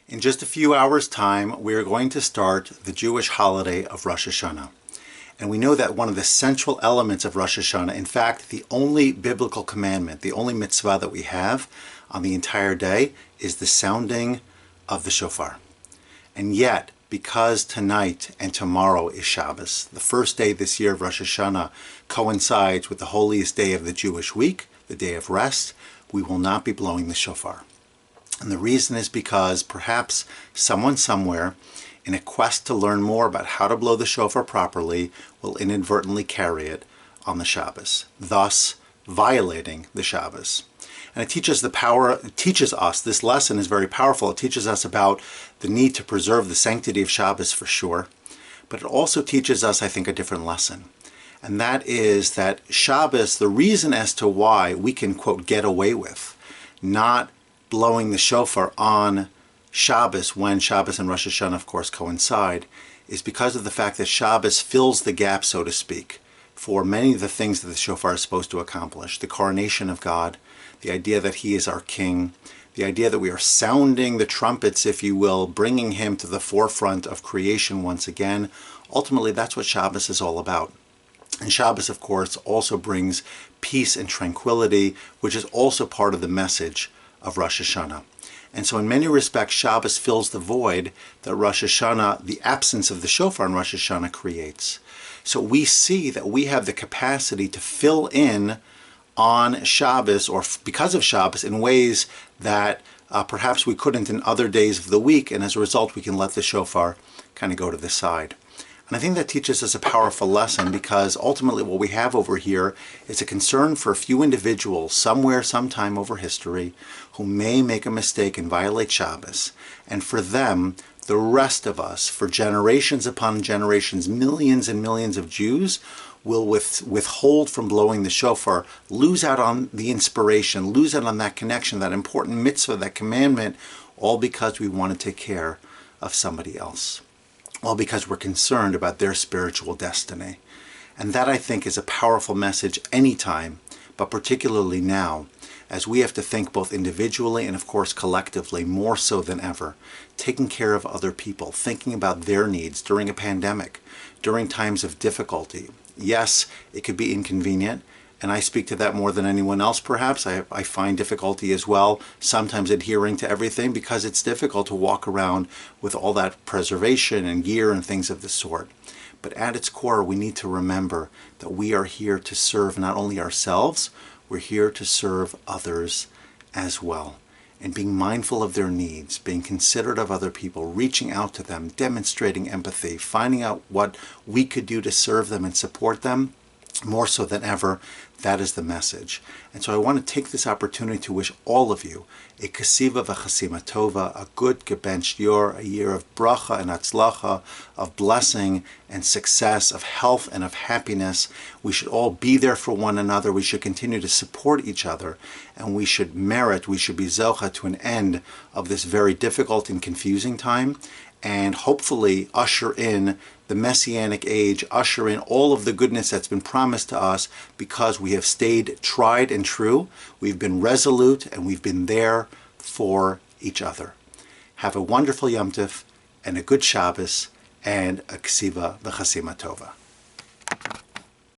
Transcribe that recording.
In just a few hours' time, we are going to start the Jewish holiday of Rosh Hashana. And we know that one of the central elements of Rosh Hashana, in fact, the only biblical commandment, the only mitzvah that we have on the entire day, is the sounding of the shofar. And yet, because tonight and tomorrow is Shabbos, the first day this year of Rosh Hashana coincides with the holiest day of the Jewish week, the day of rest, we will not be blowing the shofar. And the reason is because perhaps someone somewhere, in a quest to learn more about how to blow the shofar properly, will inadvertently carry it on the Shabbos, thus violating the Shabbos. And it teaches us, this lesson is very powerful. It teaches us about the need to preserve the sanctity of Shabbos for sure. But it also teaches us, I think, a different lesson. And that is that Shabbos, the reason as to why we can, quote, get away with not blowing the shofar on Shabbos, when Shabbos and Rosh Hashana, of course, coincide, is because of the fact that Shabbos fills the gap, so to speak, for many of the things that the shofar is supposed to accomplish. The coronation of God, the idea that He is our King, the idea that we are sounding the trumpets, if you will, bringing Him to the forefront of creation once again. Ultimately, that's what Shabbos is all about. And Shabbos, of course, also brings peace and tranquility, which is also part of the message of Rosh Hashana. And so in many respects, Shabbos fills the void that Rosh Hashana, the absence of the shofar in Rosh Hashana, creates. So we see that we have the capacity to fill in on Shabbos, or because of Shabbos, in ways that perhaps we couldn't in other days of the week, and as a result we can let the shofar kind of go to the side. And I think that teaches us a powerful lesson, because ultimately what we have over here is a concern for a few individuals somewhere, sometime over history, who may make a mistake and violate Shabbos. And for them, the rest of us, for generations upon generations, millions and millions of Jews, will withhold from blowing the shofar, lose out on the inspiration, lose out on that connection, that important mitzvah, that commandment, all because we want to take care of somebody else. All because we're concerned about their spiritual destiny. And that, I think, is a powerful message anytime, but particularly now, as we have to think both individually and, of course, collectively, more so than ever, taking care of other people, thinking about their needs during a pandemic, during times of difficulty. Yes, it could be inconvenient, and I speak to that more than anyone else perhaps. I find difficulty as well, sometimes adhering to everything, because it's difficult to walk around with all that preservation and gear and things of the sort. But at its core, we need to remember that we are here to serve not only ourselves, we're here to serve others as well. And being mindful of their needs, being considerate of other people, reaching out to them, demonstrating empathy, finding out what we could do to serve them and support them, more so than ever, that is the message. And so I want to take this opportunity to wish all of you a kasiva v'chasima tova, a good gebencht yor, a year of bracha and atzlacha, of blessing and success, of health and of happiness. We should all be there for one another. We should continue to support each other, and we should be zocha to an end of this very difficult and confusing time, and hopefully usher in the Messianic age, usher in all of the goodness that's been promised to us, because we have stayed tried and true, we've been resolute, and we've been there for each other. Have a wonderful Yom Tov, and a good Shabbos, and a Ksiva V'Chasima Tova.